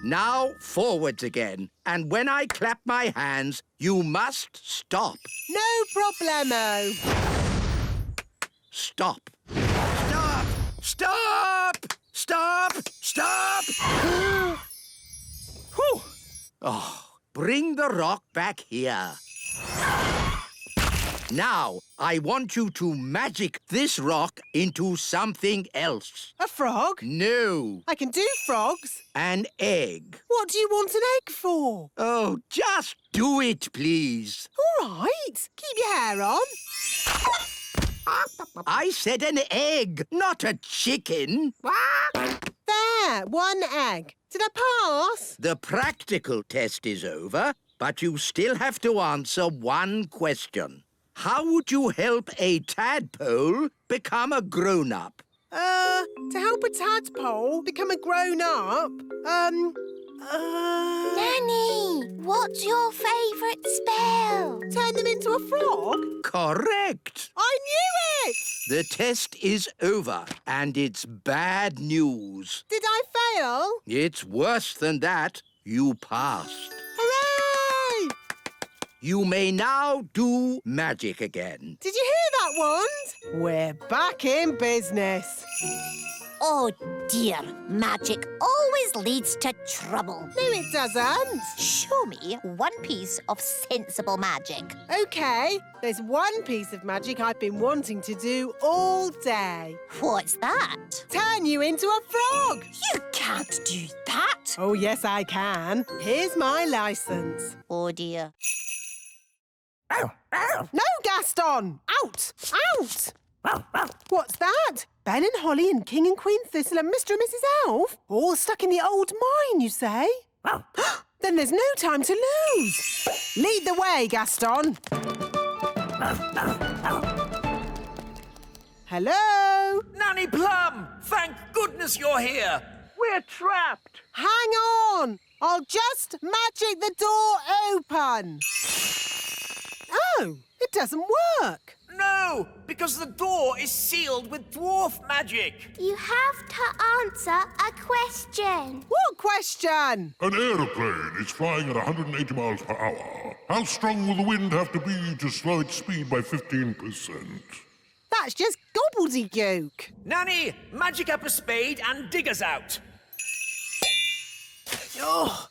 Now forwards again. And when I clap my hands, you must stop. No problemo. Stop. Stop! Stop! Stop! Stop! Whew. Oh, bring the rock back here. Now, I want you to magic this rock into something else. A frog? No. I can do frogs. An egg. What do you want an egg for? Oh, just do it, please. All right. Keep your hair on. I said an egg, not a chicken. There, one egg. Did I pass? The practical test is over, but you still have to answer one question. How would you help a tadpole become a grown-up? To help a tadpole become a grown-up, Nanny, what's your favourite spell? turn them into a frog? Correct. I knew it! The test is over, and it's bad news. Did I fail? It's worse than that. You passed. Hooray! You may now do magic again. Did you hear that, Wand? We're back in business. Oh dear, magic always leads to trouble. No, it doesn't. Show me one piece of sensible magic. OK, there's one piece of magic I've been wanting to do all day. What's that? Turn you into a frog. You can't do that. Oh, yes, I can. Here's my licence. Oh dear. No, Gaston! Out! Out! What's that? Ben and Holly and King and Queen Thistle and Mr. and Mrs. Elf? All stuck in the old mine, you say? Then there's no time to lose. Lead the way, Gaston. Hello? Nanny Plum! Thank goodness you're here! We're trapped! Hang on! I'll just magic the door open. Oh, it doesn't work. No, because the door is sealed with dwarf magic. You have to answer a question. What question? An aeroplane is flying at 180 miles per hour. How strong will the wind have to be to slow its speed by 15%? That's just gobbledygook. Nanny, magic up a spade and dig us out. Oh.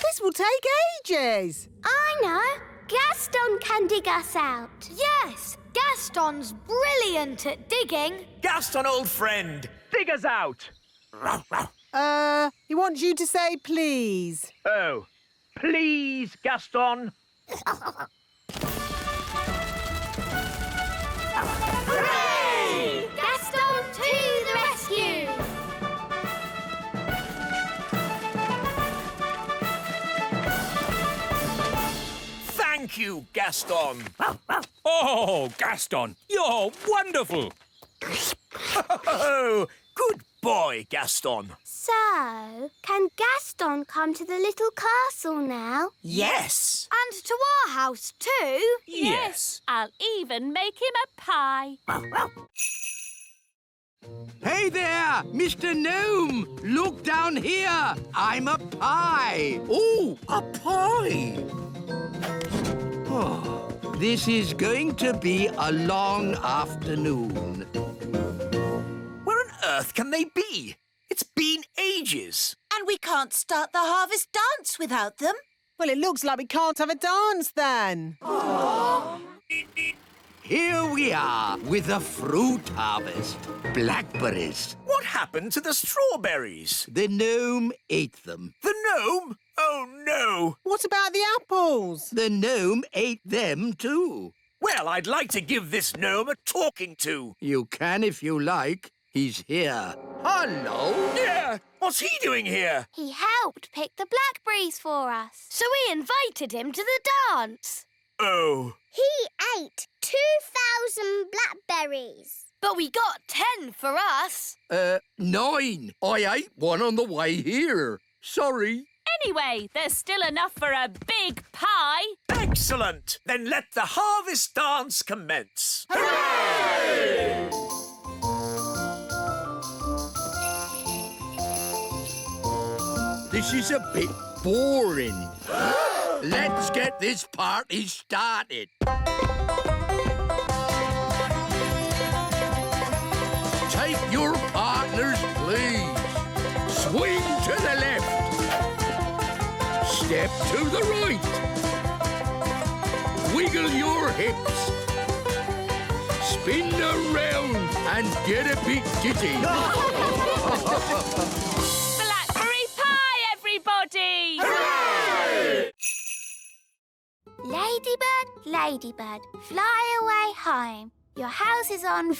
This will take ages. I know. Gaston can dig us out. Yes, Gaston's brilliant at digging. Gaston, old friend, dig us out. He wants you to say please. Oh, please, Gaston. Hooray! Gaston to the rescue! Thank you, Gaston. Oh, Gaston, you're wonderful. Oh, good boy, Gaston. So, can Gaston come to the little castle now? Yes. And to our house too. Yes. I'll even make him a pie. Hey there, Mr. Gnome! Look down here. I'm a pie. Oh, a pie. Oh, this is going to be a long afternoon. Where on earth can they be? It's been ages. And we can't start the harvest dance without them. Well, it looks like we can't have a dance then. Here we are with the fruit harvest. Blackberries. What happened to the strawberries? The gnome ate them. The gnome? Oh, no. What about the apples? The gnome ate them too. Well, I'd like to give this gnome a talking to. You can if you like. He's here. Hello. Yeah, what's he doing here? He helped pick the blackberries for us. So we invited him to the dance. Oh. He ate 2,000 blackberries. But we got 10 for us. 9. I ate one on the way here. Sorry. Anyway, there's still enough for a big pie. Excellent. Then let the harvest dance commence. Hooray! this is a bit boring. Let's get this party started. Take your partners, please. Swing to the left. Step to the right. Wiggle your hips. Spin around and get a bit giddy. Blackberry pie, everybody! Hooray! Ladybird, ladybird, fly away home. Your house is on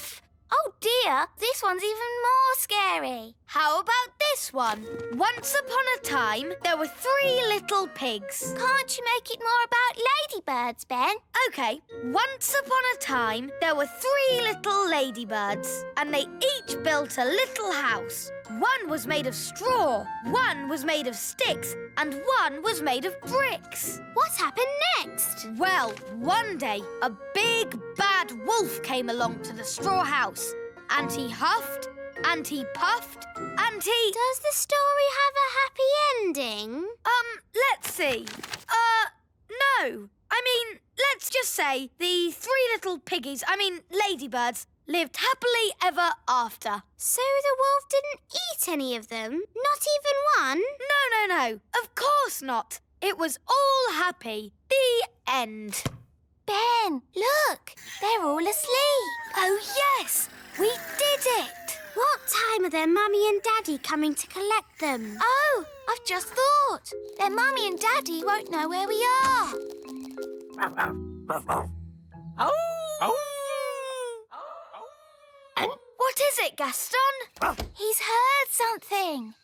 Oh dear, this one's even more scary. How about this one? Once upon a time, there were 3 little pigs. Can't you make it more about ladybirds, Ben? OK, once upon a time, there were 3 little ladybirds, and they each built a little house. One was made of straw, one was made of sticks, and one was made of bricks. What happened next? Well, one day, a big, bad wolf came along to the straw house, and he huffed, and he puffed, and he... Does the story have a happy ending? Let's see. No. I mean, let's just say the 3 little piggies, ladybirds, lived happily ever after. So the wolf didn't eat any of them? Not even one? No. Of course not. It was all happy. The end. Ben, look. They're all asleep. Oh, yes. We did it. What time are their mummy and daddy coming to collect them? Oh, I've just thought. Their mummy and daddy won't know where we are. What is it, Gaston? He's heard something.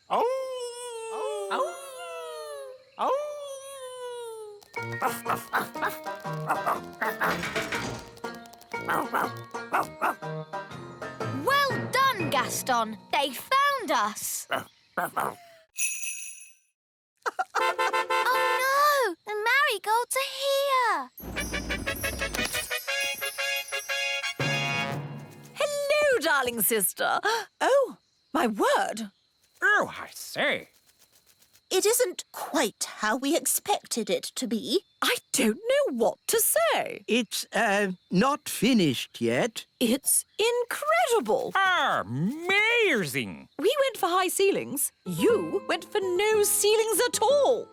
Well done, Gaston. They found us. Oh, no! The marigolds are here. Hello, darling sister. Oh, my word. Oh, I say. It isn't quite how we expected it to be. I don't know what to say. It's, not finished yet. It's incredible. Amazing. We went for high ceilings. You went for no ceilings at all.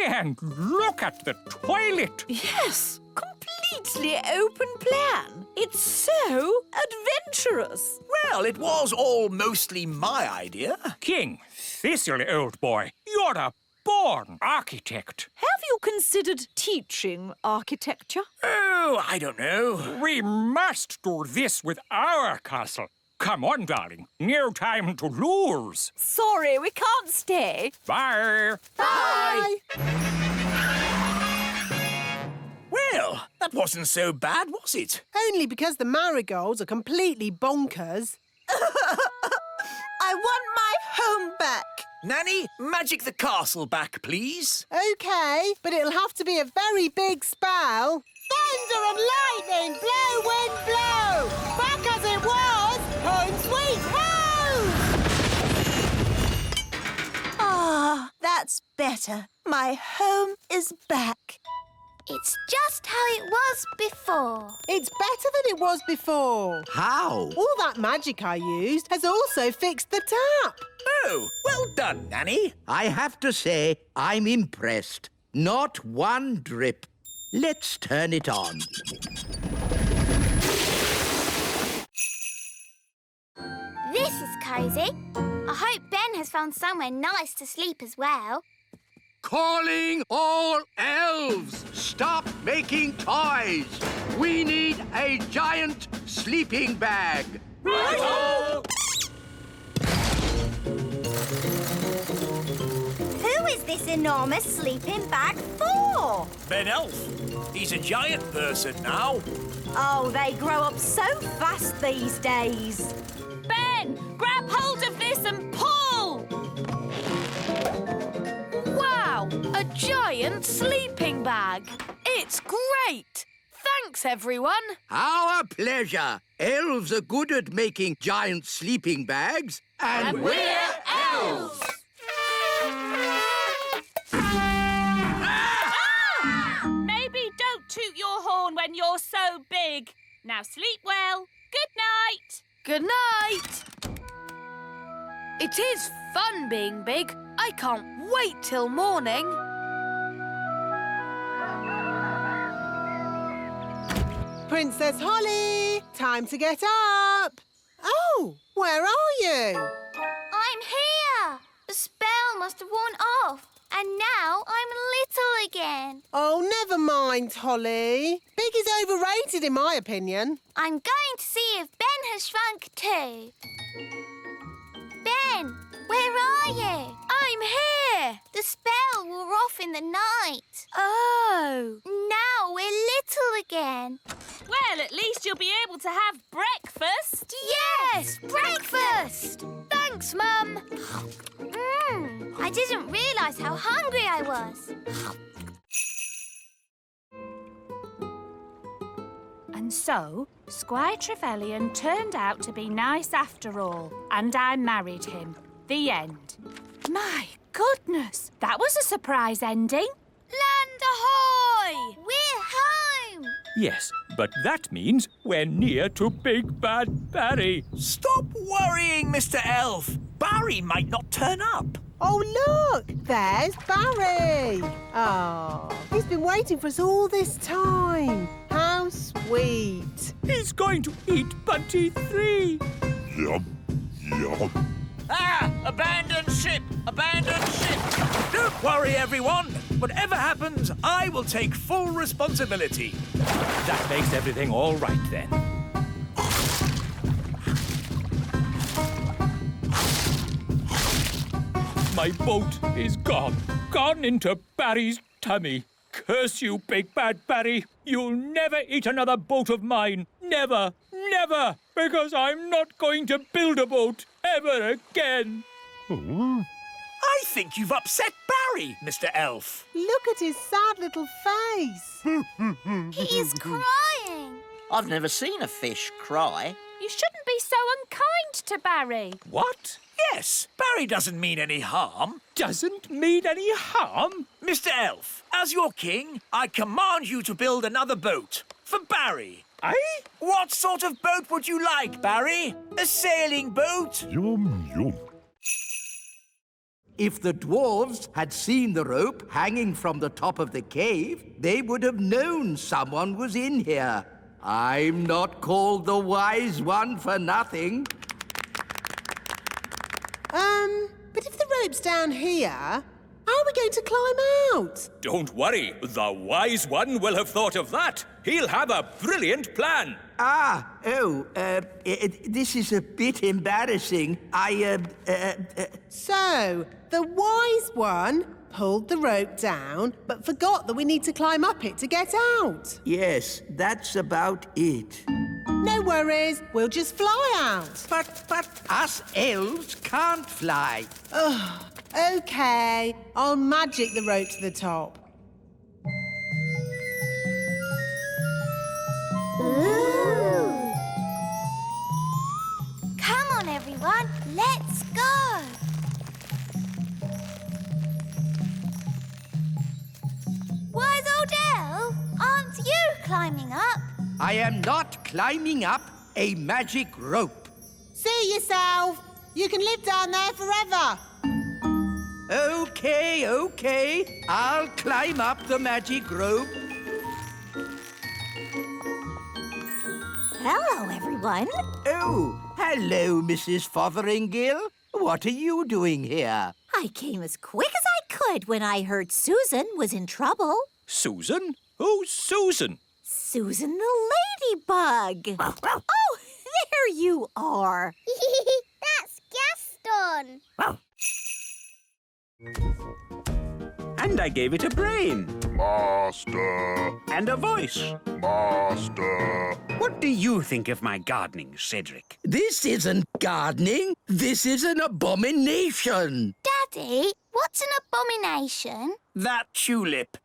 And look at the toilet. Yes, completely open plan. It's so adventurous. Well, it was all mostly my idea. King Thistle, old boy, you're a born architect. Have you considered teaching architecture? Oh, I don't know. We must do this with our castle. Come on, darling. No time to lose. Sorry, we can't stay. Bye. Bye. Well, that wasn't so bad, was it? Only because the marigolds are completely bonkers. I want my home back. Nanny, magic the castle back, please. OK, but it'll have to be a very big spell. Thunder and lightning, blow, wind, blow! Back as it was, home sweet home! Ah, that's better. My home is back. It's just how it was before. It's better than it was before. How? All that magic I used has also fixed the tap. Oh, well done, Nanny. I have to say, I'm impressed. Not one drip. Let's turn it on. This is cosy. I hope Ben has found somewhere nice to sleep as well. Calling all elves! Stop making toys! We need a giant sleeping bag. Who is this enormous sleeping bag for? Ben Elf. He's a giant person now. Oh, they grow up so fast these days. Ben, grab hold of this and pull! Wow, a giant sleeping bag. It's great. Thanks, everyone. Our pleasure. Elves are good at making giant sleeping bags. And we're elves! You're so big. Now sleep well. Good night. Good night. It is fun being big. I can't wait till morning. Princess Holly, time to get up. Oh, where are you? I'm here. The spell must have worn off, and now I'm little again. Oh, never mind, Holly. Big is overrated in my opinion. I'm going to see if Ben has shrunk too. Ben, where are you? I'm here. The spell wore off in the night. Oh. Now we're little again. Well, at least you'll be able to have breakfast. Yes, breakfast. Thanks, Mum. I didn't realise how hungry I was. And so, Squire Trevelyan turned out to be nice after all, and I married him. The end. My goodness, that was a surprise ending. Land ahoy! We're home. Yes, but that means we're near to Big Bad Barry. Stop worrying, Mr. Elf. Barry might not turn up. Oh, look! There's Barry! Oh, he's been waiting for us all this time. How sweet. He's going to eat Bunty 3. Yum, yum. Ah! Abandoned ship! Abandoned ship! Don't worry, everyone. Whatever happens, I will take full responsibility. That makes everything all right, then. My boat is gone. Gone into Barry's tummy. Curse you, Big Bad Barry. You'll never eat another boat of mine. Never, never. Because I'm not going to build a boat ever again. I think you've upset Barry, Mr. Elf. Look at his sad little face. He is crying. I've never seen a fish cry. You shouldn't be so unkind to Barry. What? Yes, Barry doesn't mean any harm. Doesn't mean any harm? Mr. Elf, as your king, I command you to build another boat. For Barry. Aye? What sort of boat would you like, Barry? A sailing boat? Yum, yum. If the dwarves had seen the rope hanging from the top of the cave, they would have known someone was in here. I'm not called the Wise One for nothing. But if the rope's down here, how are we going to climb out? Don't worry. The Wise One will have thought of that. He'll have a brilliant plan. This is a bit embarrassing. So, the Wise One pulled the rope down, but forgot that we need to climb up it to get out. Yes, that's about it. No worries, we'll just fly out. But us elves can't fly. OK, I'll magic the rope to the top. Ooh. Come on, everyone. Let's go. Wise old elf, aren't you climbing up? I am not climbing up a magic rope. See yourself. You can live down there forever. OK. I'll climb up the magic rope. Hello, everyone. Oh, hello, Mrs. Fotheringill. What are you doing here? I came as quick as I could when I heard Susan was in trouble. Susan? Who's Susan? Susan the ladybug. Oh, there you are. That's Gaston. And I gave it a brain. Master. And a voice. Master. What do you think of my gardening, Cedric? This isn't gardening. This is an abomination. Daddy, what's an abomination? That tulip.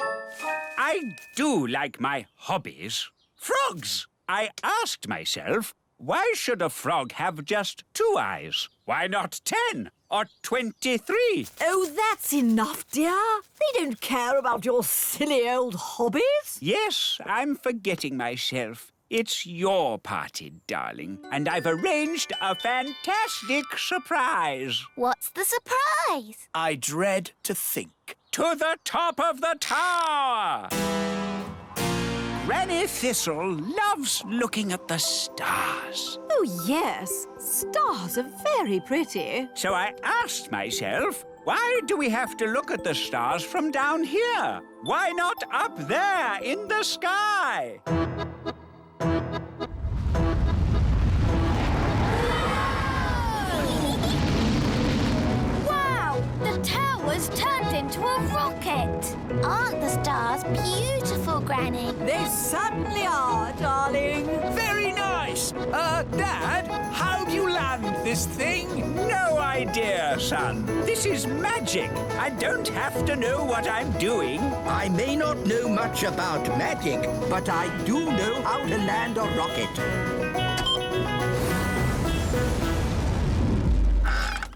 I do like my hobbies. Frogs. I asked myself, why should a frog have just 2 eyes? Why not 10 or 23? Oh, that's enough, dear. They don't care about your silly old hobbies. Yes, I'm forgetting myself. It's your party, darling, and I've arranged a fantastic surprise. What's the surprise? I dread to think. To the top of the tower! Granny Thistle loves looking at the stars. Oh, yes. Stars are very pretty. So I asked myself, why do we have to look at the stars from down here? Why not up there in the sky? Wow! The tower's turned into a rocket. Aren't the stars beautiful, Granny? They certainly are, darling. Very nice. Dad, how do you land this thing? No idea, son. This is magic. I don't have to know what I'm doing. I may not know much about magic, but I do know how to land a rocket.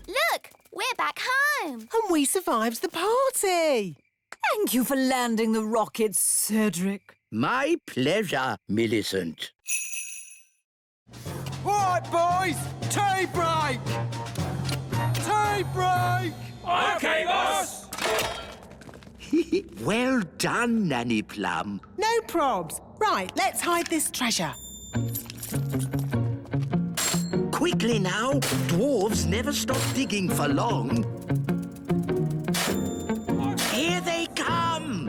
Look, we're back home. And we survived the party. Thank you for landing the rocket, Cedric. My pleasure, Millicent. All right, boys, tea break! Tea break! OK, boss! Well done, Nanny Plum. No probs. Right, let's hide this treasure. Quickly now. Dwarves never stop digging for long. Here they come!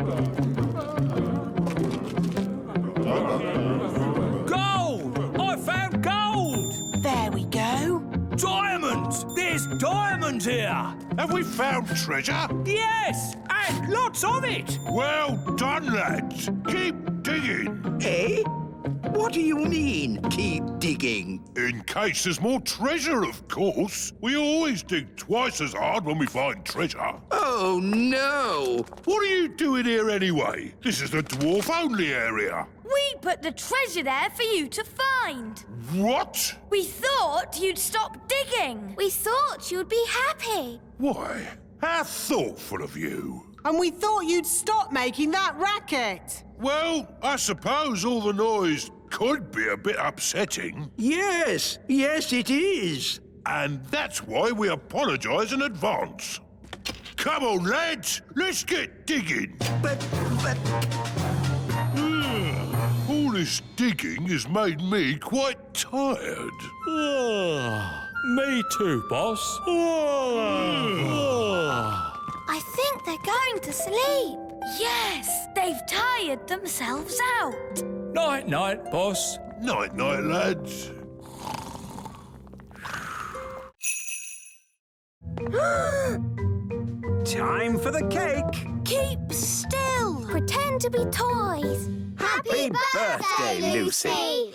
Gold! I found gold! There we go. Diamonds! There's diamonds here! Have we found treasure? Yes! And lots of it! Well done, lads. Keep digging. Eh? What do you mean, keep digging? In case there's more treasure, of course. We always dig twice as hard when we find treasure. Oh, no! What are you doing here anyway? This is the dwarf-only area. We put the treasure there for you to find. What? We thought you'd stop digging. We thought you'd be happy. Why? How thoughtful of you. And we thought you'd stop making that racket. Well, I suppose all the noise could be a bit upsetting. Yes, it is. And that's why we apologise in advance. Come on, lads, let's get digging. But... All this digging has made me quite tired. Me too, boss. I think they're going to sleep. Yes, they've tired themselves out. Night-night, boss. Night-night, lads. Time for the cake. Keep still. Pretend to be toys. Happy birthday, Lucy.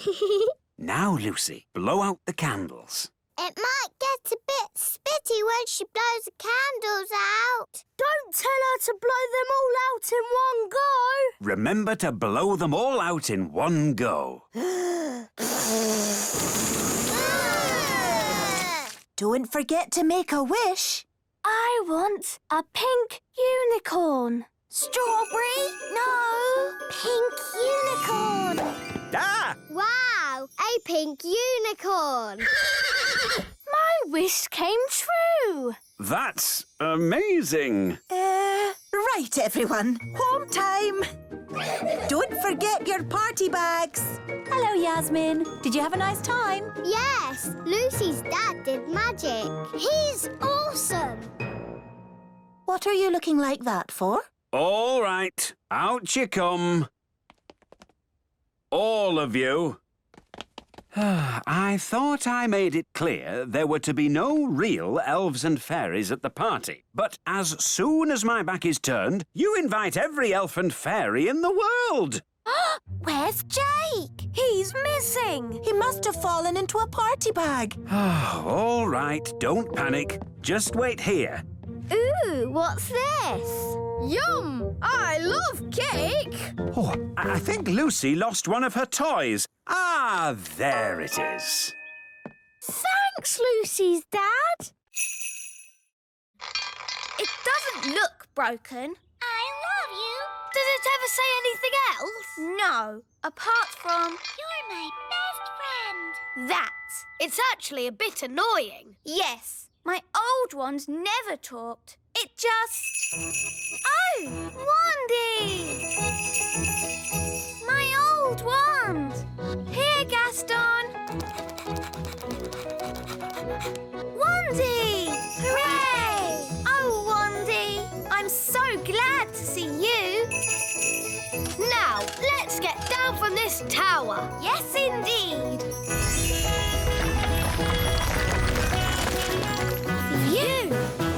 Now, Lucy, blow out the candles. It might get a bit spitty when she blows the candles out. Don't tell her to blow them all out in one go. Remember to blow them all out in one go. Don't forget to make a wish. I want a pink unicorn. Strawberry? No. Pink unicorn. Ah! Wow, a pink unicorn. My wish came true. That's amazing. Right, everyone. Home time. Don't forget your party bags. Hello, Yasmin. Did you have a nice time? Yes, Lucy's dad did magic. He's awesome. What are you looking like that for? All right, out you come. All of you. I thought I made it clear there were to be no real elves and fairies at the party. But as soon as my back is turned, you invite every elf and fairy in the world. Where's Jake? He's missing. He must have fallen into a party bag. All right, don't panic. Just wait here. Ooh, what's this? Yum! I love cake. Oh, I think Lucy lost one of her toys. Ah, there it is. Thank Thanks, Lucy's dad. It doesn't look broken. I love you. Does it ever say anything else? No, apart from... You're my best friend. that. It's actually a bit annoying. Yes, my old ones never talked. It just... Oh, Wandy! My old wand. Here, Gaston. Wandy! Hooray! Oh, Wandy, I'm so glad to see you. Now, let's get down from this tower. Yes, indeed. Phew!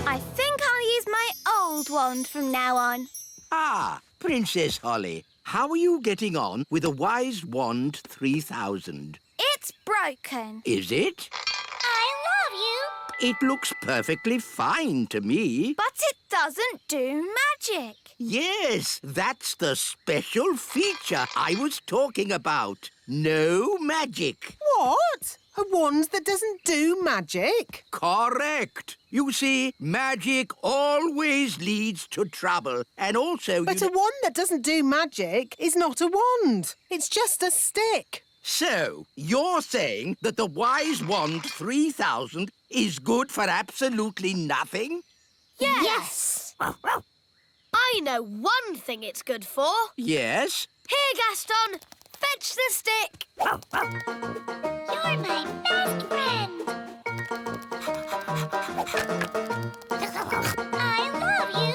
I think I'll use my old wand from now on. Ah, Princess Holly, how are you getting on with the Wise Wand 3000? It's broken. Is it? I love you. It looks perfectly fine to me. But it doesn't do magic. Yes, that's the special feature I was talking about. No magic. What? A wand that doesn't do magic? Correct. You see, magic always leads to trouble. And also... But a wand that doesn't do magic is not a wand. It's just a stick. So, you're saying that the Wise Wand 3000 is good for absolutely nothing? Yes. I know one thing it's good for. Yes? Here, Gaston. Fetch the stick. You're my best friend. I love you.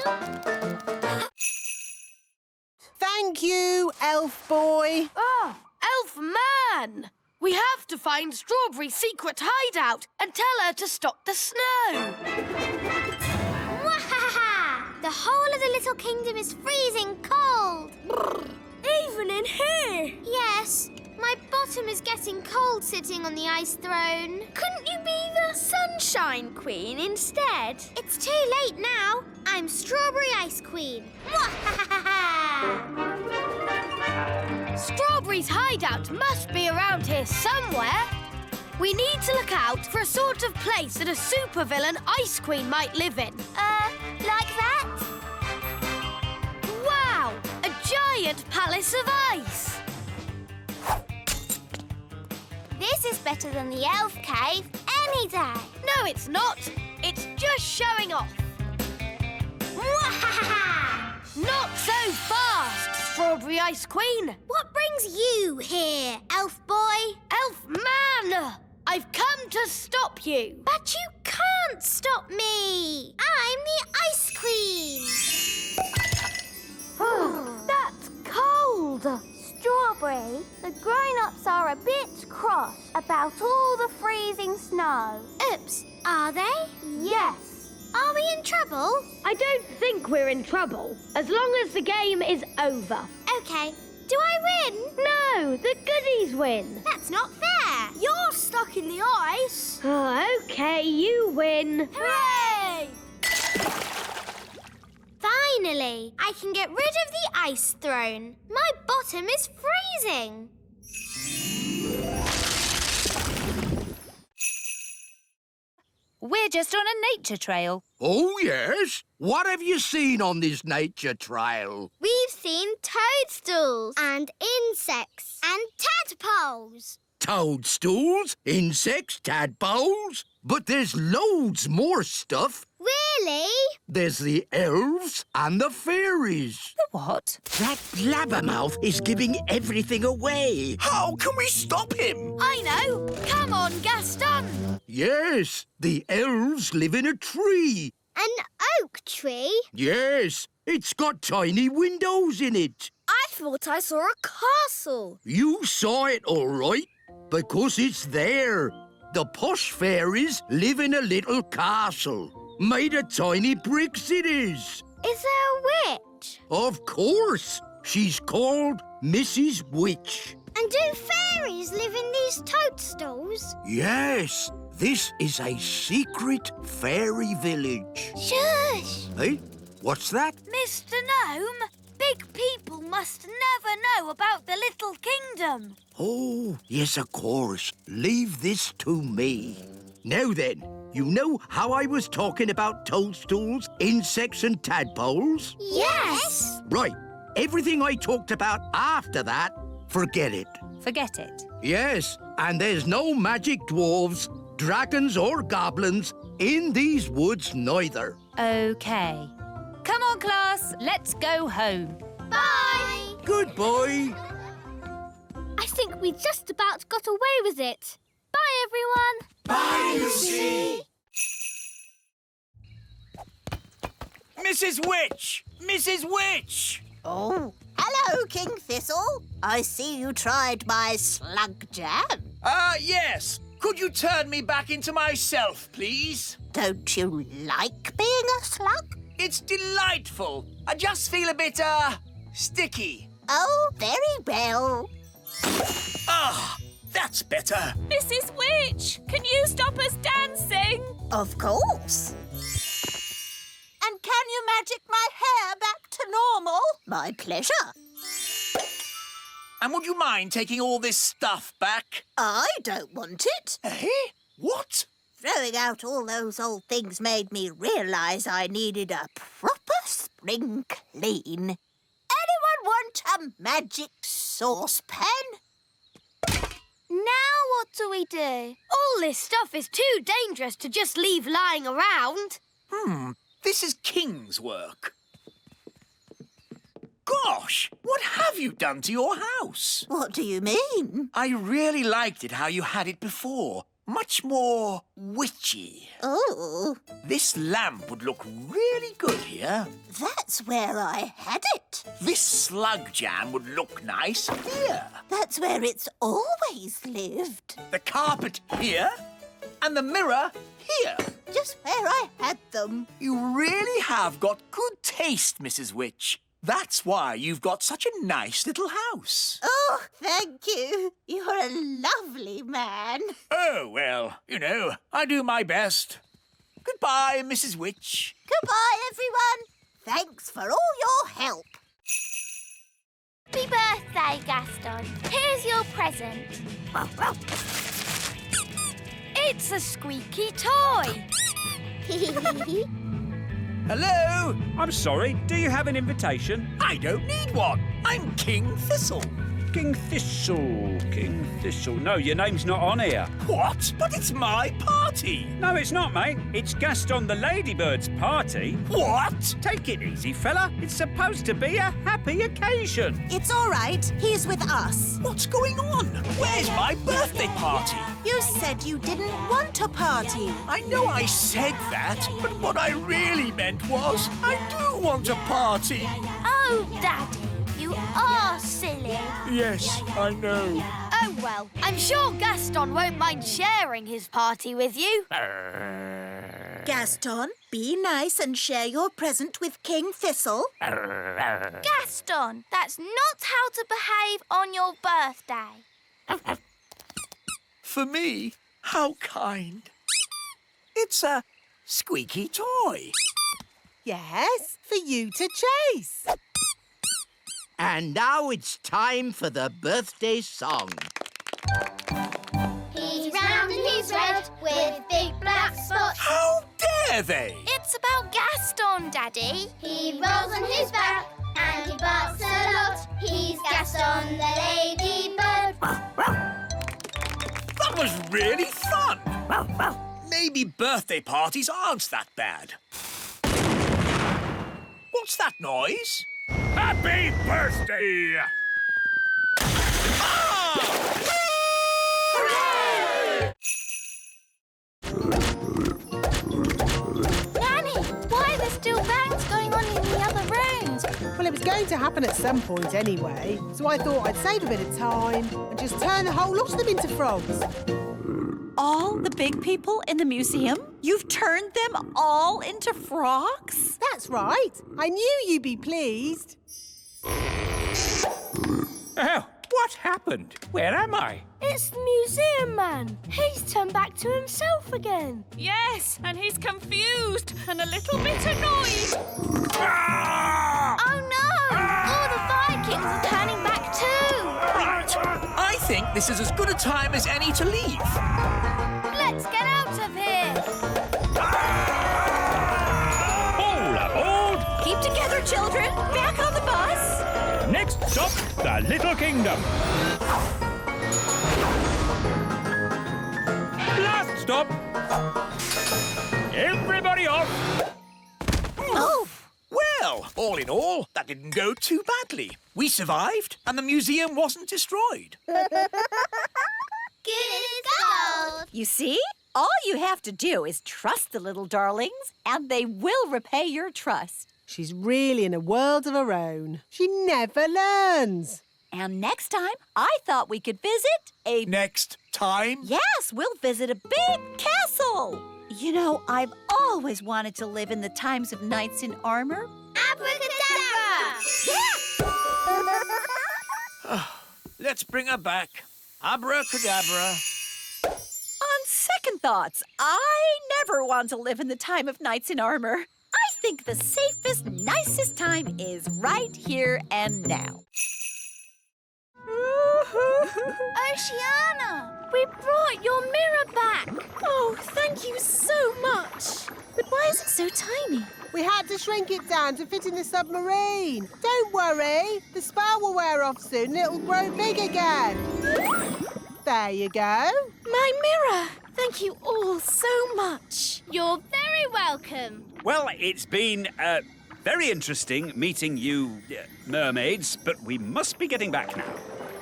Thank you, elf boy. Oh, Elf Man! We have to find Strawberry's secret hideout and tell her to stop the snow. Wahaha! The whole of the little kingdom is freezing cold. Even in here? Yes, my bottom is getting cold sitting on the ice throne. Couldn't you be the Sunshine Queen instead? It's too late now. I'm Strawberry Ice Queen. Wahaha! Strawberry's hideout must be around here somewhere. We need to look out for a sort of place that a supervillain Ice Queen might live in. Like that? Wow! A giant palace of ice! This is better than the elf cave any day. No, it's not. It's just showing off. Wahaha! Not so fast, Strawberry Ice Queen. What brings you here, elf boy? Elf Man! I've come to stop you. But you can't stop me. I'm the Ice Queen. That's cold. Strawberry, the grown-ups are a bit cross about all the freezing snow. Oops, are they? Yes. Are we in trouble? I don't think we're in trouble, as long as the game is over. OK. Do I win? No, the goodies win. That's not fair. You're stuck in the ice. OK, you win. Hooray! Finally, I can get rid of the ice throne. My bottom is freezing. We're just on a nature trail. Oh, yes? What have you seen on this nature trail? We've seen toadstools and insects and tadpoles. Toadstools, insects, tadpoles? But there's loads more stuff. Really? There's the elves and the fairies. The what? That blabbermouth is giving everything away. How can we stop him? I know. Come on, Gaston. Yes, the elves live in a tree. An oak tree? Yes, it's got tiny windows in it. I thought I saw a castle. You saw it all right, because it's there. The posh fairies live in a little castle. Made of tiny bricks it is. Is there a witch? Of course. She's called Mrs. Witch. And do fairies live in these toadstools? Yes, this is a secret fairy village. Shush! Hey, what's that? Mr. Gnome, big people must never know about the Little Kingdom. Oh, yes, of course. Leave this to me. Now then, you know how I was talking about toadstools, insects and tadpoles? Yes! Right. Everything I talked about after that, forget it. Forget it. Yes, and there's no magic dwarves, dragons or goblins in these woods neither. OK. Come on, class. Let's go home. Bye! Goodbye. I think we just about got away with it. Bye, everyone. Bye, Lucy. Mrs. Witch! Mrs. Witch! Oh, hello, King Thistle. I see you tried my slug jam. Yes. Could you turn me back into myself, please? Don't you like being a slug? It's delightful. I just feel a bit, sticky. Oh, very well. That's better. Mrs. Witch, can you stop us dancing? Of course. And can you magic my hair back to normal? My pleasure. And would you mind taking all this stuff back? I don't want it. Eh? What? Throwing out all those old things made me realise I needed a proper spring clean. Anyone want a magic saucepan? Now what do we do? All this stuff is too dangerous to just leave lying around. This is King's work. Gosh, what have you done to your house? What do you mean? I really liked it how you had it before. Much more witchy. Oh, This lamp would look really good here. that's where I had it. This slug jam would look nice here. That's where it's always lived. The carpet here. And the mirror here. Just where I had them. You really have got good taste, Mrs. Witch. That's why you've got such a nice little house. Oh, thank you. You're a lovely man. Oh, well, you know, I do my best. Goodbye, Mrs. Witch. Goodbye, everyone. Thanks for all your help. Happy birthday, Gaston. Here's your present. It's a squeaky toy. Hello? I'm sorry, do you have an invitation? I don't need one. I'm King Thistle. King Thistle, King Thistle. No, your name's not on here. What? But it's my party. No, it's not, mate. It's Gaston the Ladybird's party. What? Take it easy, fella. It's supposed to be a happy occasion. It's all right. He's with us. What's going on? Where's my birthday party? You said you didn't want a party. I know I said that, but what I really meant was I do want a party. Oh, Daddy, you are silly. Yes, I know. Oh, well, I'm sure Gaston won't mind sharing his party with you. Gaston, be nice and share your present with King Thistle. Gaston, that's not how to behave on your birthday. For me? How kind. It's a squeaky toy. Yes, for you to chase. And now it's time for the birthday song. He's round and he's red with big black spots. How dare they? It's about Gaston, Daddy. He rolls on his back and he barks a lot. He's Gaston the ladybird. That was really fun. Maybe birthday parties aren't that bad. What's that noise? Happy birthday! Nanny, why are there still bangs going on in the other rooms? Well, it was going to happen at some point anyway, so I thought I'd save a bit of time and just turn the whole lot of them into frogs. All the big people in the museum? You've turned them all into frogs? That's right. I knew you'd be pleased. Oh, what happened? Where am I? It's the museum man. He's turned back to himself again. Yes, and he's confused and a little bit annoyed. Oh no! All the Vikings are turning back too. Right. I think this is as good a time as any to leave. Let's get out of here. the Little Kingdom. Last stop. Everybody off. Oh! Well, all in all, that didn't go too badly. We survived, and the museum wasn't destroyed. Good as gold. You see? All you have to do is trust the little darlings, and they will repay your trust. She's really in a world of her own. She never learns. And next time, I thought we could visit a... Next time? Yes, we'll visit a big castle. You know, I've always wanted to live in the times of knights in armor. Abracadabra! Let's bring her back. Abracadabra. On second thoughts, I never want to live in the time of knights in armor. I think the safest, nicest time is right here and now. Oceana, we brought your mirror back. Oh, thank you so much. But why is it so tiny? We had to shrink it down to fit in the submarine. Don't worry. The spell will wear off soon and it'll grow big again. There you go. My mirror. Thank you all so much. You're very welcome. Well, it's been very interesting meeting you mermaids, but we must be getting back now.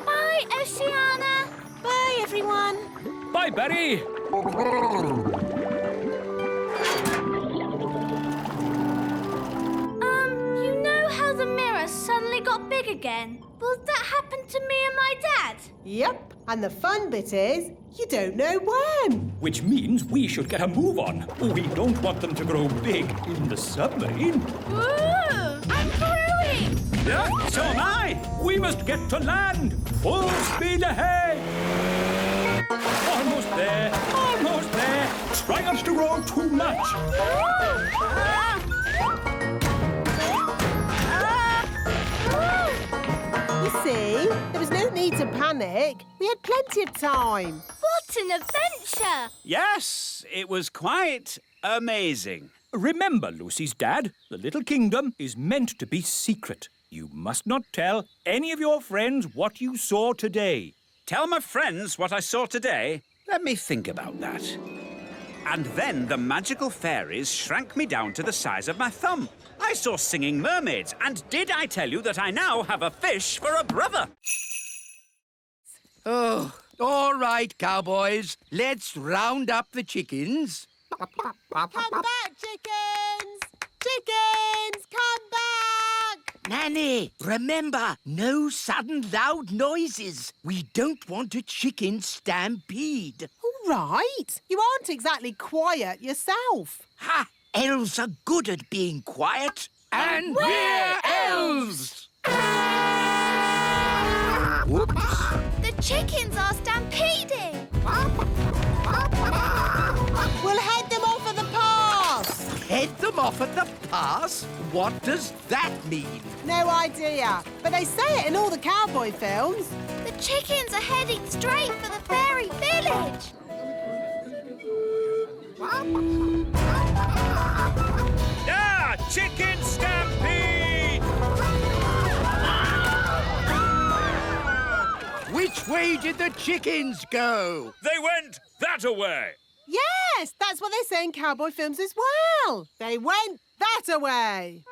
Bye, Oceana. Bye, everyone. Bye, Barry. You know how the mirror suddenly got big again? Will that happen to me and my dad? Yep. And the fun bit is, you don't know when. Which means we should get a move on. We don't want them to grow big in the submarine. Ooh, I'm growing. Yeah, so am I. We must get to land. Full speed ahead. Almost there. Almost there. Try not to grow too much. You see, there was no need to panic. We had plenty of time. What an adventure. Yes, it was quite amazing. Remember, Lucy's dad, the Little Kingdom is meant to be secret. You must not tell any of your friends what you saw today. Tell my friends what I saw today? Let me think about that. And then the magical fairies shrank me down to the size of my thumb. I saw singing mermaids, and did I tell you that I now have a fish for a brother? Oh, all right, cowboys. Let's round up the chickens. Come back, chickens! Chickens, come back! Nanny, remember, no sudden loud noises. We don't want a chicken stampede. All right. You aren't exactly quiet yourself. Ha! Elves are good at being quiet. And we're elves! Whoops. The chickens are stampeding. We'll head them off at the pass. Head them off at the pass? What does that mean? No idea. But they say it in all the cowboy films. The chickens are heading straight for the fairy village. Ah, chicken stampede! Which way did the chickens go? They went that-a-way. Yes, that's what they say in cowboy films as well. They went that-a-way.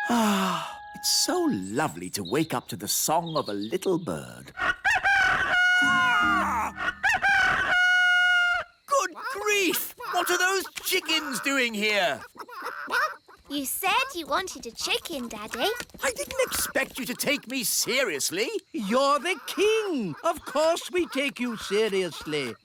Ah, it's so lovely to wake up to the song of a little bird. Good grief! What are those chickens doing here? You said you wanted a chicken, Daddy. I didn't expect you to take me seriously. You're the king. Of course we take you seriously.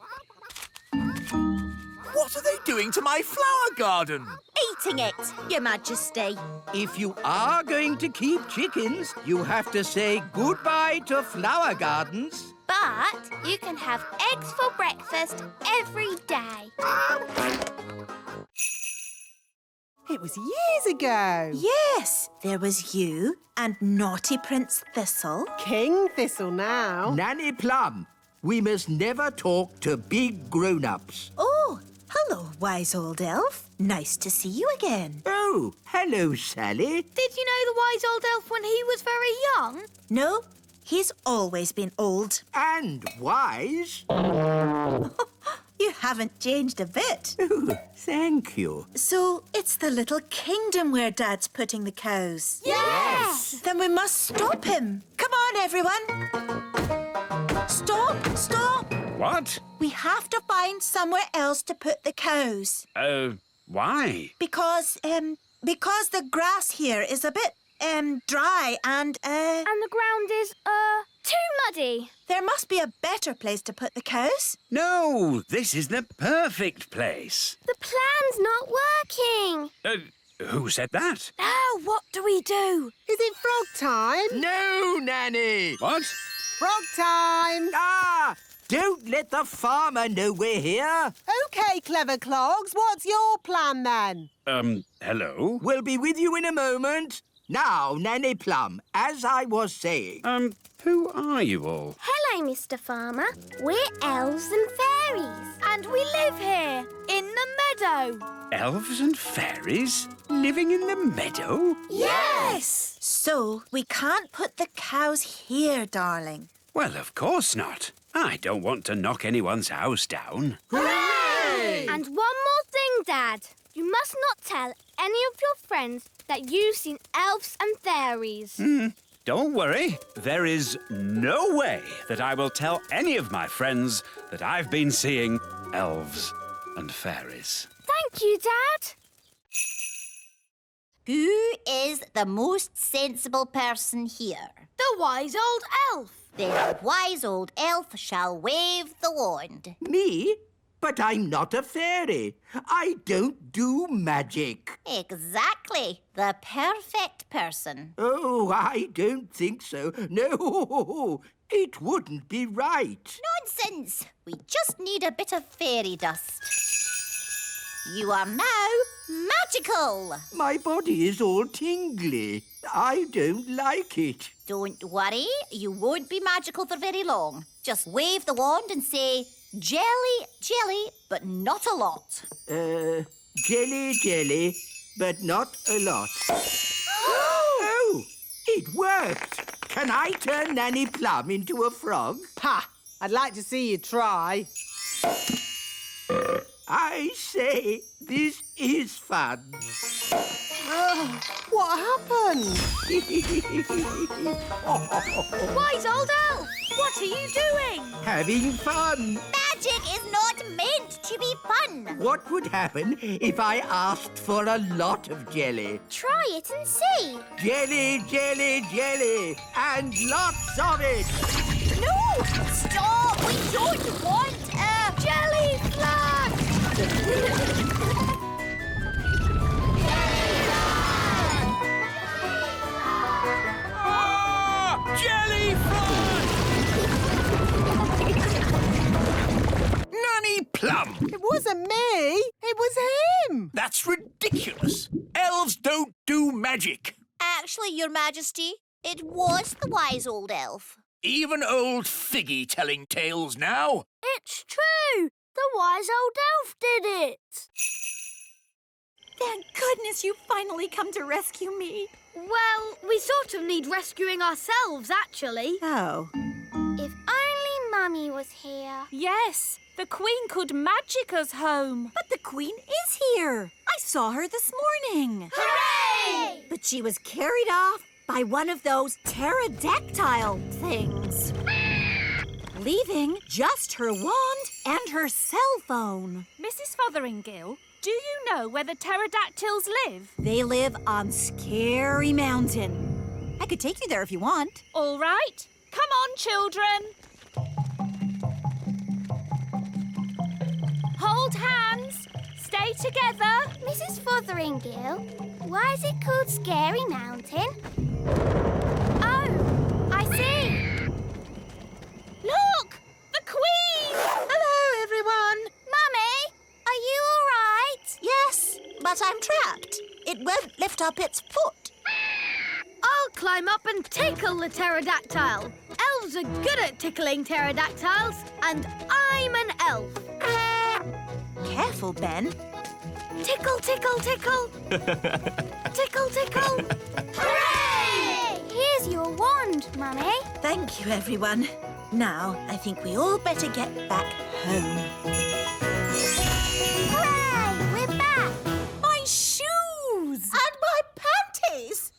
What are they doing to my flower garden? Eating it, Your Majesty. If you are going to keep chickens, you have to say goodbye to flower gardens. But you can have eggs for breakfast every day. It was years ago. Yes, there was you and naughty Prince Thistle. King Thistle now. Nanny Plum, we must never talk to big grown-ups. Oh, hello wise old elf. Nice to see you again. Oh, hello, Sally. Did you know the wise old elf when he was very young? No, he's always been old. And wise. You haven't changed a bit. Oh, thank you. So it's the little kingdom where Dad's putting the cows? Yes! Then we must stop him. Come on, everyone. Stop! What? We have to find somewhere else to put the cows. Why? Because the grass here is a bit, dry and, And the ground is, too muddy. There must be a better place to put the cows. No, this is the perfect place. The plan's not working. Who said that? Now, what do we do? Is it frog time? No, Nanny. What? Frog time! Ah! Don't let the farmer know we're here. OK, clever clogs, what's your plan then? Hello? We'll be with you in a moment. Now, Nanny Plum, as I was saying... Who are you all? Hello, Mr. Farmer. We're elves and fairies. And we live here, in the meadow. Elves and fairies? Living in the meadow? Yes! So we can't put the cows here, darling. Well, of course not. I don't want to knock anyone's house down. Hooray! And one more thing, Dad. You must not tell any of your friends that you've seen elves and fairies. Don't worry. There is no way that I will tell any of my friends that I've been seeing elves and fairies. Thank you, Dad. Who is the most sensible person here? The wise old elf. The wise old elf shall wave the wand. Me? But I'm not a fairy. I don't do magic. Exactly. The perfect person. Oh, I don't think so. No, it wouldn't be right. Nonsense. We just need a bit of fairy dust. You are now magical. My body is all tingly. I don't like it. Don't worry. You won't be magical for very long. Just wave the wand and say, jelly, jelly, but not a lot. Jelly, jelly, but not a lot. Oh, it worked. Can I turn Nanny Plum into a frog? Ha! I'd like to see you try. I say, this is fun. What happened? Wise old elf, what are you doing? Having fun. Magic is not meant to be fun. What would happen if I asked for a lot of jelly? Try it and see. Jelly, jelly, jelly, and lots of it. No! Stop! We don't want a jelly flag! Jelly frog! Nanny Plum! It wasn't me. It was him. That's ridiculous. Elves don't do magic. Actually, Your Majesty, it was the wise old elf. Even old Figgy telling tales now. It's true. The wise old elf did it. Thank goodness you finally come to rescue me. Well, we sort of need rescuing ourselves, actually. Oh. If only Mummy was here. Yes, the Queen could magic us home. But the Queen is here. I saw her this morning. Hooray! But she was carried off by one of those pterodactyl things, leaving just her wand and her cell phone. Mrs. Fotheringill, do you know where the pterodactyls live? They live on Scary Mountain. I could take you there if you want. All right. Come on, children. Hold hands. Stay together. Mrs. Fotheringill, why is it called Scary Mountain? Oh, I see. Look! The Queen! Hello, everyone. Mummy, are you all right? Yes, but I'm trapped. It won't lift up its foot. I'll climb up and tickle the pterodactyl. Elves are good at tickling pterodactyls, and I'm an elf. careful, Ben. Tickle, tickle, tickle. Tickle, tickle. Hooray! Here's your wand, Mummy. Thank you, everyone. Now, I think we all better get back home. Hooray! We're back! My shoes! And my panties!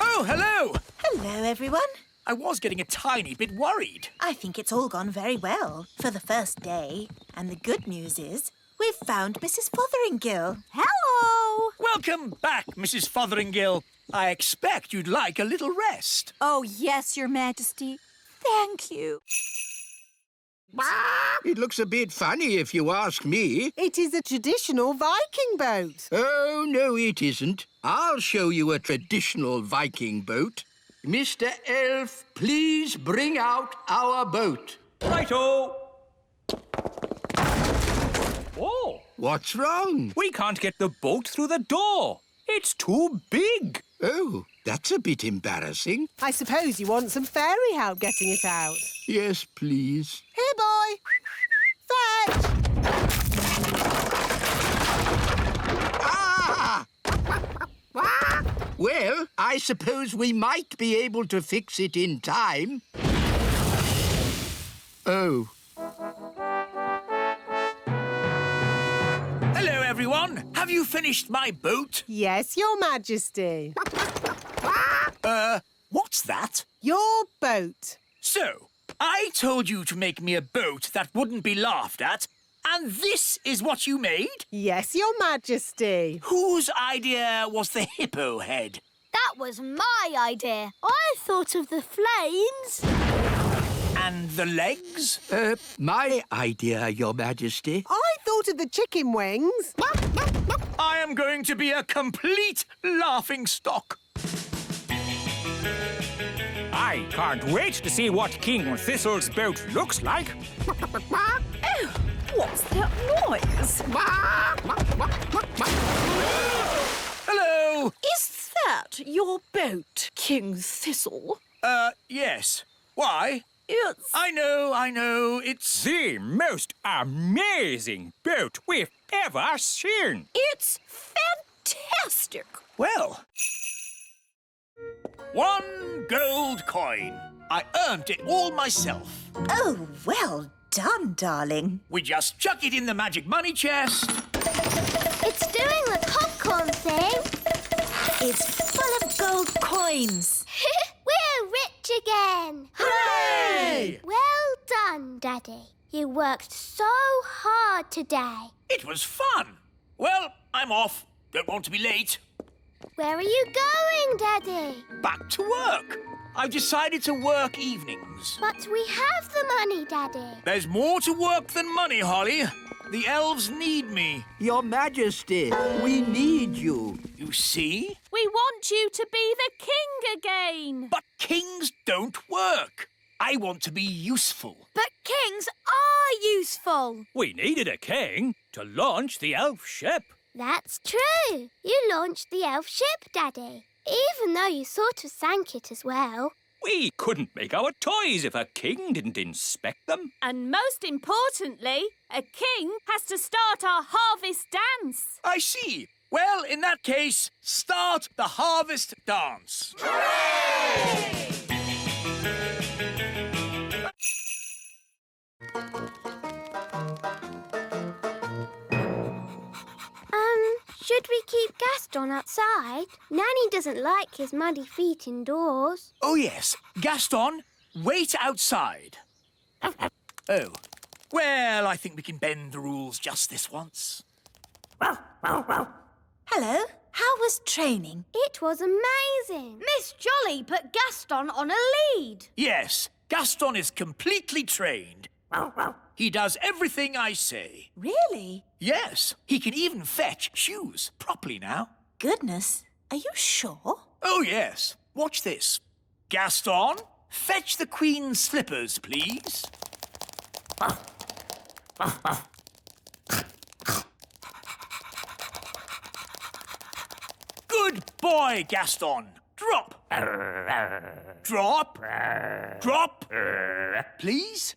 Oh, hello! Hello, everyone. I was getting a tiny bit worried. I think it's all gone very well for the first day. And the good news is we've found Mrs. Fotheringill. Hello! Welcome back, Mrs. Fotheringill. I expect you'd like a little rest. Oh, yes, Your Majesty. Thank you. It looks a bit funny if you ask me. It is a traditional Viking boat. Oh, no, it isn't. I'll show you a traditional Viking boat. Mr. Elf, please bring out our boat. Righto! Oh, What's wrong? we can't get the boat through the door. It's too big. Oh, that's a bit embarrassing. I suppose you want some fairy help getting it out. Yes, please. Here, boy. Fetch! Ah! Well, I suppose we might be able to fix it in time. Oh. Hello, everyone. Have you finished my boat? Yes, Your Majesty. What's that? Your boat. So, I told you to make me a boat that wouldn't be laughed at, and this is what you made? Yes, Your Majesty. Whose idea was the hippo head? That was my idea. I thought of the flames. And the legs? My idea, Your Majesty. I thought of the chicken wings. I am going to be a complete laughingstock. I can't wait to see what King Thistle's boat looks like. Oh, what's that noise? Hello. Is that your boat, King Thistle? Yes. Why? It's... I know, it's... The most amazing boat we've ever seen. It's fantastic. Well... 1 gold coin. I earned it all myself. Oh, well done, darling. We just chuck it in the magic money chest. It's doing the popcorn thing. It's full of gold coins. We're rich again. Hooray! Well done, Daddy. You worked so hard today. It was fun. Well, I'm off. Don't want to be late. Where are you going, Daddy? Back to work. I've decided to work evenings. But we have the money, Daddy. There's more to work than money, Holly. The elves need me. Your Majesty, we need you. You see? We want you to be the king again. But kings don't work. I want to be useful. But kings are useful. We needed a king to launch the elf ship. That's true. You launched the elf ship, Daddy. Even though you sort of sank it as well. We couldn't make our toys if a king didn't inspect them. And most importantly, a king has to start our harvest dance. I see. Well, in that case, start the harvest dance. Should we keep Gaston outside? Nanny doesn't like his muddy feet indoors. Oh, yes. Gaston, wait outside. Oh. Well, I think we can bend the rules just this once. Hello. How was training? It was amazing. Miss Jolly put Gaston on a lead. Yes, Gaston is completely trained. He does everything I say. Really? Yes, he can even fetch shoes properly now. Goodness. Are you sure? Oh, yes. Watch this. Gaston, fetch the Queen's slippers, please. Good boy, Gaston. Drop. Drop. Drop. Please.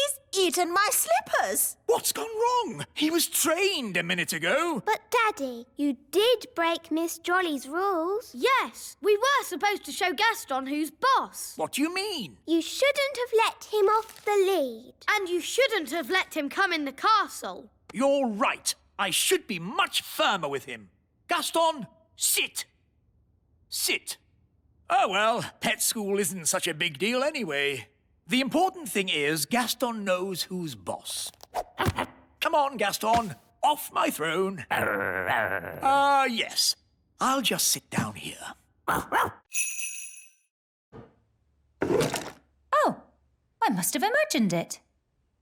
He's eaten my slippers. What's gone wrong? He was trained a minute ago. But, Daddy, you did break Miss Jolly's rules. Yes, we were supposed to show Gaston who's boss. What do you mean? You shouldn't have let him off the lead. And you shouldn't have let him come in the castle. You're right. I should be much firmer with him. Gaston, sit. Sit. Oh, well, pet school isn't such a big deal anyway. The important thing is Gaston knows who's boss. Come on, Gaston. Off my throne. Yes. I'll just sit down here. Oh, I must have imagined it.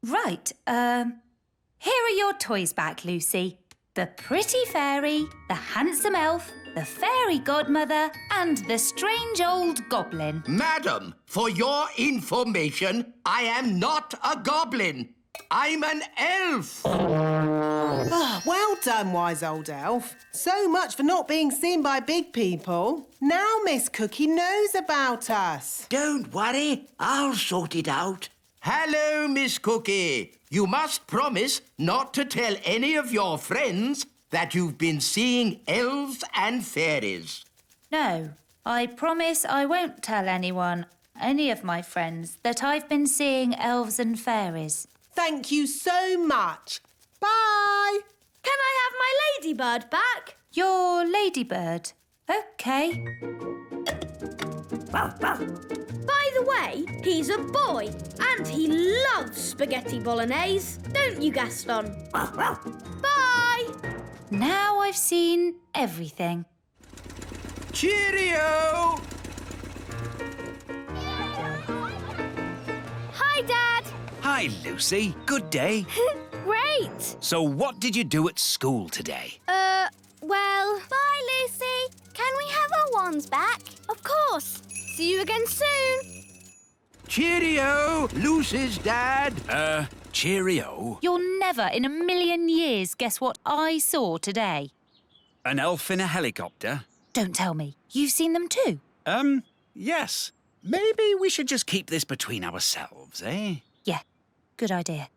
Right, here are your toys back, Lucy. The pretty fairy, the handsome elf, the fairy godmother, and the strange old goblin. Madam, for your information, I am not a goblin. I'm an elf. Oh, well done, wise old elf. So much for not being seen by big people. Now Miss Cookie knows about us. Don't worry, I'll sort it out. Hello, Miss Cookie. You must promise not to tell any of your friends that you've been seeing elves and fairies. No, I promise I won't tell anyone, any of my friends, that I've been seeing elves and fairies. Thank you so much. Bye. Can I have my ladybird back? Your ladybird? OK. By the way, he's a boy and he loves spaghetti bolognese. Don't you, Gaston? Bye! Now I've seen everything. Cheerio! Hi, Dad. Hi, Lucy. Good day. Great. So what did you do at school today? Well... Bye, Lucy. Can we have our wands back? Of course. See you again soon. Cheerio, Lucy's dad. Cheerio. You'll never in a million years guess what I saw today. An elf in a helicopter? Don't tell me. You've seen them too? Yes. Maybe we should just keep this between ourselves, eh? Yeah, good idea.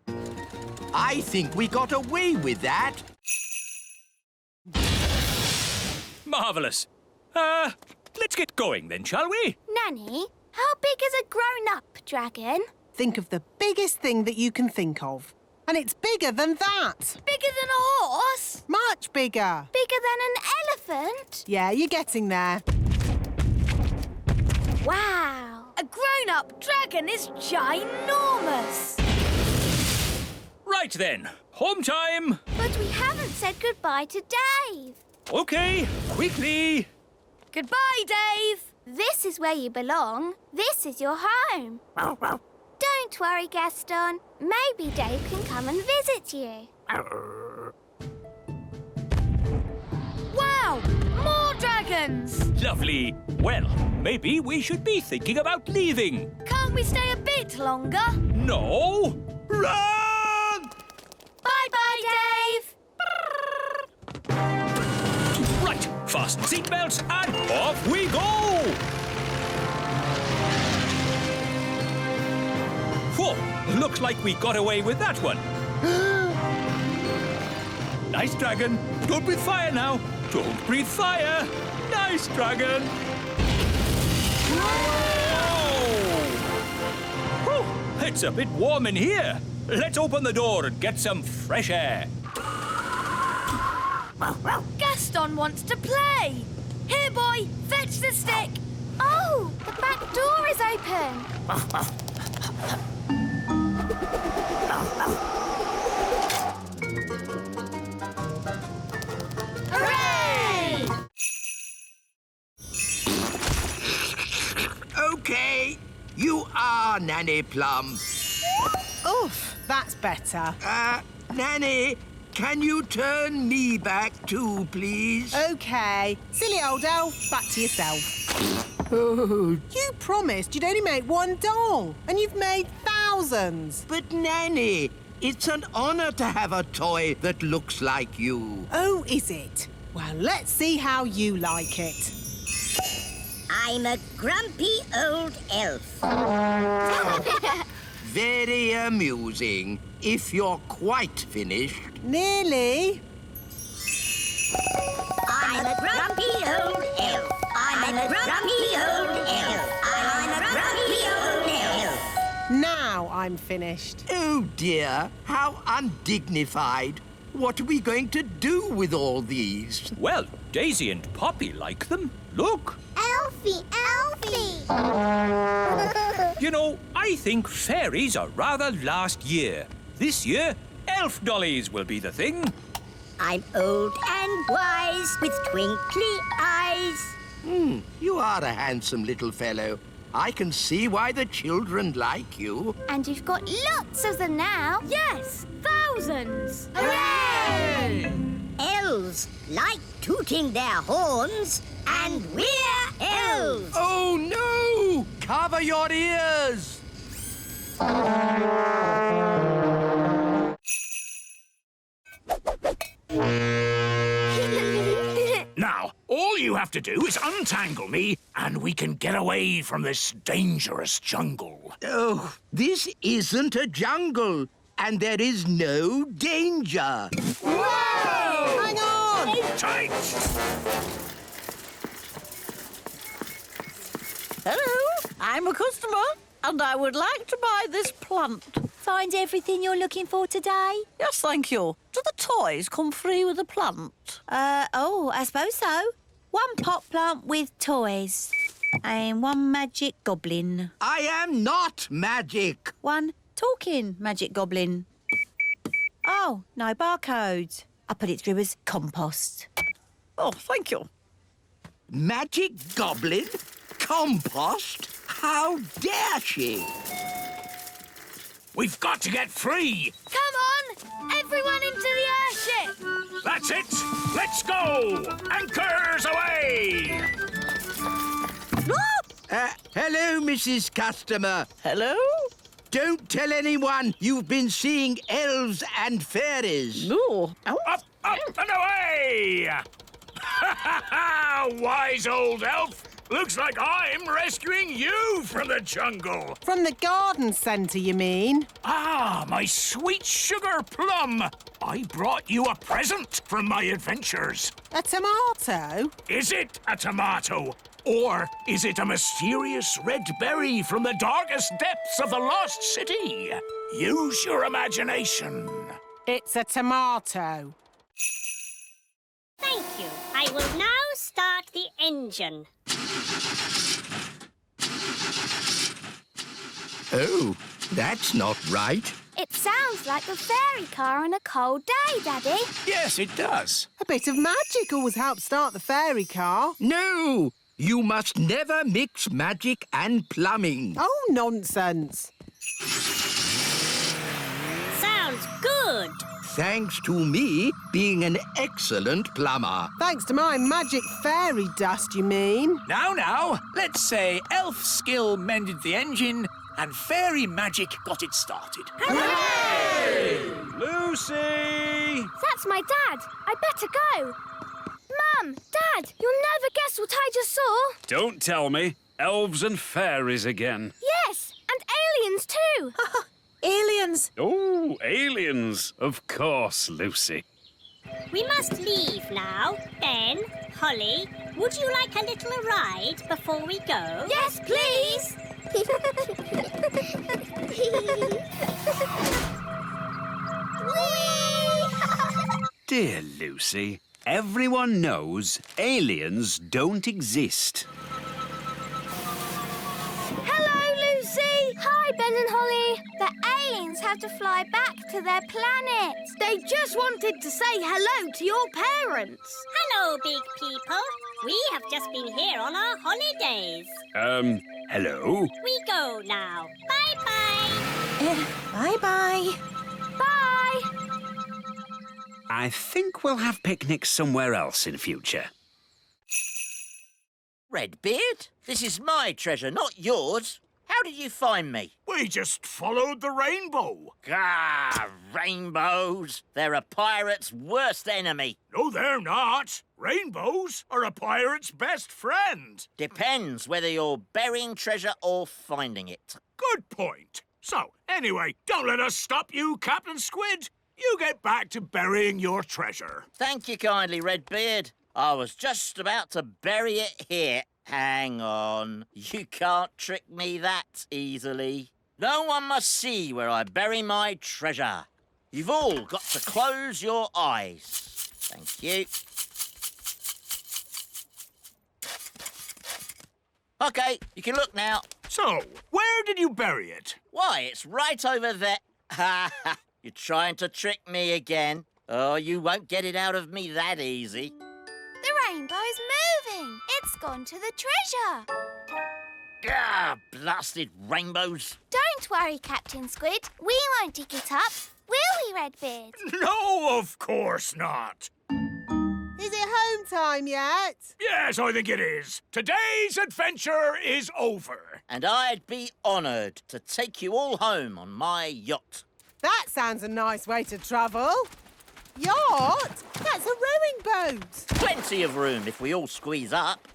I think we got away with that. Marvellous. Let's get going then, shall we? Nanny, how big is a grown-up dragon? Think of the biggest thing that you can think of. And it's bigger than that. Bigger than a horse? Much bigger. Bigger than an elephant? Yeah, you're getting there. Wow. A grown-up dragon is ginormous. Right then, home time. But we haven't said goodbye to Dave. OK, quickly. Goodbye, Dave. This is where you belong. This is your home. Don't worry, Gaston. Maybe Dave can come and visit you. Wow! More dragons! Lovely. Well, maybe we should be thinking about leaving. Can't we stay a bit longer? No. Run! Bye-bye, Dave! Right, fasten seatbelts and off we go! Whoa, looks like we got away with that one. Nice dragon. Don't breathe fire now. Don't breathe fire. Nice dragon. Whoa! It's a bit warm in here. Let's open the door and get some fresh air. Gaston wants to play. Here, boy, fetch the stick. Oh, the back door is open. Hooray! OK, you are Nanny Plum. Oof, that's better. Nanny, can you turn me back too, please? OK. Silly old elf, back to yourself. Oh, You promised you'd only make one doll, and you've made thousands. but Nanny, it's an honour to have a toy that looks like you. Oh, is it? Well, let's see how you like it. I'm a grumpy old elf. very amusing. If you're quite finished. Nearly. I'm a grumpy old elf. I'm a grumpy old elf. I'm a grumpy old elf. Now I'm finished. Oh dear, how undignified. What are we going to do with all these? Well, Daisy and Poppy like them. Look. Elfie, Elfie. You know, I think fairies are rather last year. This year, elf dollies will be the thing. I'm old and wise with twinkly eyes. You are a handsome little fellow. I can see why the children like you. And you've got lots of them now. Yes, thousands. Hooray! Elves like tooting their horns, and we're elves. Oh no! Cover your ears! Now, all you have to do is untangle me, and we can get away from this dangerous jungle. Oh, this isn't a jungle, and there is no danger. Whoa! Hang on! Hold tight! Hello, I'm a customer, and I would like to buy this plant. Find everything you're looking for today? Yes, thank you. Do the toys come free with the plant? I suppose so. One pot plant with toys. And one magic goblin. I am not magic. One talking magic goblin. Oh, no barcode. I put it through as compost. Oh, thank you. Magic goblin? Compost? How dare she? We've got to get free! Come on! Everyone into the airship! That's it! Let's go! Anchors away! Hello, Mrs. Customer. Hello? Don't tell anyone you've been seeing elves and fairies. No. Up, up, and away! Wise old elf! Looks like I'm rescuing you from the jungle! From the garden centre, you mean? Ah, my sweet sugar plum! I brought you a present from my adventures. A tomato? Is it a tomato? Or is it a mysterious red berry from the darkest depths of the lost city? Use your imagination. It's a tomato. Thank you. I will now start the engine. Oh, that's not right. It sounds like the fairy car on a cold day, Daddy. Yes, it does. A bit of magic always helps start the fairy car. No! You must never mix magic and plumbing. Oh, nonsense. Sounds good. Thanks to me being an excellent plumber. Thanks to my magic fairy dust, you mean? Now, let's say elf skill mended the engine and fairy magic got it started. Hooray! Lucy! That's my dad. I better go. Mum, Dad, you'll never guess what I just saw. Don't tell me. Elves and fairies again. Yes, and aliens too. Aliens! Oh, aliens. Of course, Lucy. We must leave now. Ben, Holly, would you like a little ride before we go? Yes, please. Dear Lucy, everyone knows aliens don't exist. Hello, Lucy. Hi, Ben and Holly. The aliens have to fly back to their planet. They just wanted to say hello to your parents. Hello, big people. We have just been here on our holidays. Hello? We go now. Bye-bye. Bye-bye. Bye. I think we'll have picnics somewhere else in future. Redbeard, this is my treasure, not yours. How did you find me? We just followed the rainbow. Ah, rainbows. They're a pirate's worst enemy. No, they're not. Rainbows are a pirate's best friend. Depends whether you're burying treasure or finding it. Good point. So, anyway, don't let us stop you, Captain Squid. You get back to burying your treasure. Thank you kindly, Redbeard. I was just about to bury it here. Hang on. You can't trick me that easily. No one must see where I bury my treasure. You've all got to close your eyes. Thank you. OK, you can look now. So, where did you bury it? Why, it's right over there. Ha ha! You're trying to trick me again. Oh, you won't get it out of me that easy. The rainbow's moving. It's gone to the treasure. Ah, blasted rainbows. Don't worry, Captain Squid. We won't dig it up, will we, Redbeard? No, of course not. Is it home time yet? Yes, I think it is. Today's adventure is over. And I'd be honoured to take you all home on my yacht. That sounds a nice way to travel. Yacht? That's a rowing boat. Plenty of room if we all squeeze up.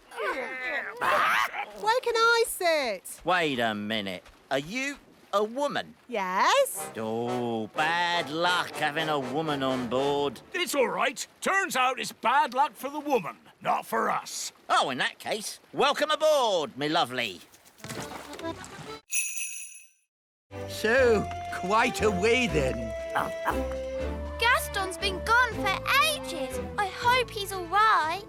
Where can I sit? Wait a minute. Are you a woman? Yes. Oh, bad luck having a woman on board. It's all right. Turns out it's bad luck for the woman, not for us. Oh, in that case, welcome aboard, me lovely. So, quite a way then. Gaston's been gone for ages. I hope he's all right.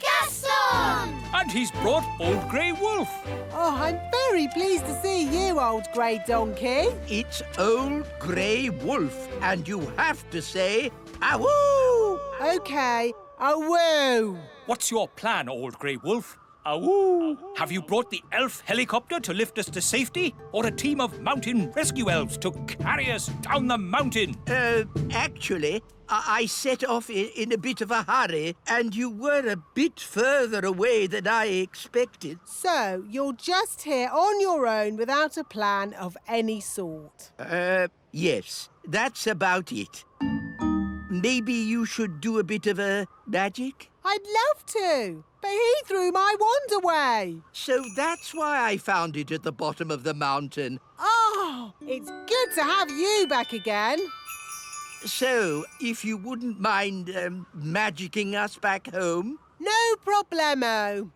Gaston! And he's brought Old Grey Wolf. Oh, I'm very pleased to see you, old grey donkey. It's Old Grey Wolf, and you have to say, awoo! OK, awoo. What's your plan, Old Grey Wolf? Awoo! Have you brought the elf helicopter to lift us to safety, or a team of mountain rescue elves to carry us down the mountain? Actually, I set off in a bit of a hurry, and you were a bit further away than I expected. So, you're just here on your own without a plan of any sort? Yes, that's about it. Maybe you should do a bit of a magic? I'd love to, but he threw my wand away. So that's why I found it at the bottom of the mountain. Oh, it's good to have you back again. So, if you wouldn't mind magicking us back home? No problemo.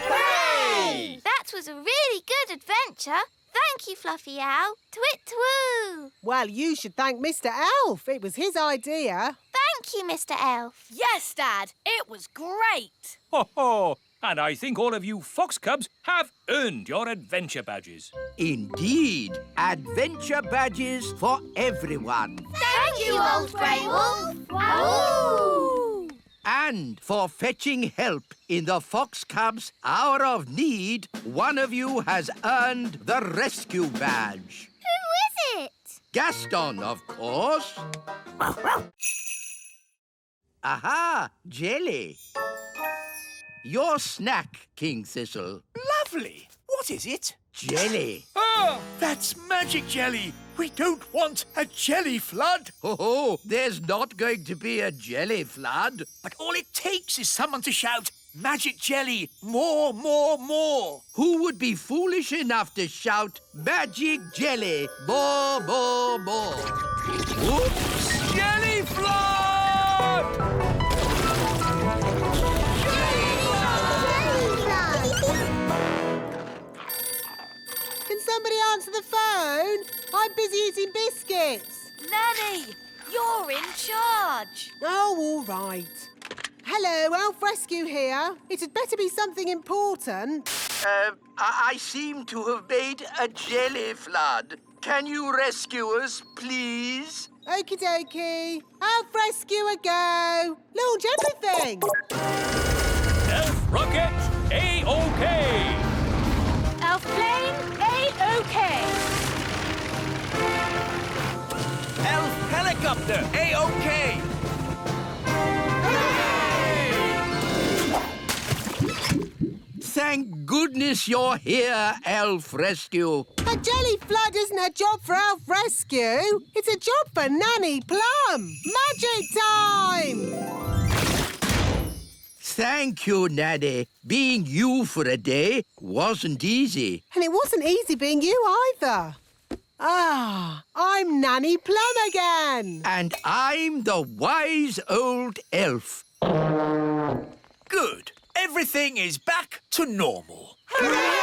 Hooray! That was a really good adventure. Thank you, Fluffy Owl. Twit-twoo! Well, you should thank Mr. Elf. It was his idea. Thank you, Mr. Elf. Yes, Dad. It was great. Ho ho! And I think all of you fox cubs have earned your adventure badges. Indeed. Adventure badges for everyone. Thank you, Old Grey Wolf. Awoo! And for fetching help in the Fox Cubs' hour of need, one of you has earned the rescue badge. Who is it? Gaston, of course. Aha, jelly. Your snack, King Thistle. Lovely. What is it? Jelly. Ah, that's magic jelly. We don't want a jelly flood. Oh, there's not going to be a jelly flood. But all it takes is someone to shout, magic jelly, more, more, more. Who would be foolish enough to shout, magic jelly, more, more, more? Oops! Jelly flood! Can somebody answer the phone? I'm busy eating biscuits. Nanny, you're in charge. Oh, all right. Hello, Elf Rescue here. It had better be something important. I seem to have made a jelly flood. Can you rescue us, please? Okie dokie. Elf Rescue go. Launch everything. Elf rocket, A-OK! Elf plane, A-OK. Elf helicopter, A-OK. Thank goodness you're here, Elf Rescue. A jelly flood isn't a job for Elf Rescue. It's a job for Nanny Plum. Magic time! Thank you, Nanny. Being you for a day wasn't easy. And it wasn't easy being you either. I'm Nanny Plum again. And I'm the wise old elf. Good. Everything is back to normal. Hooray!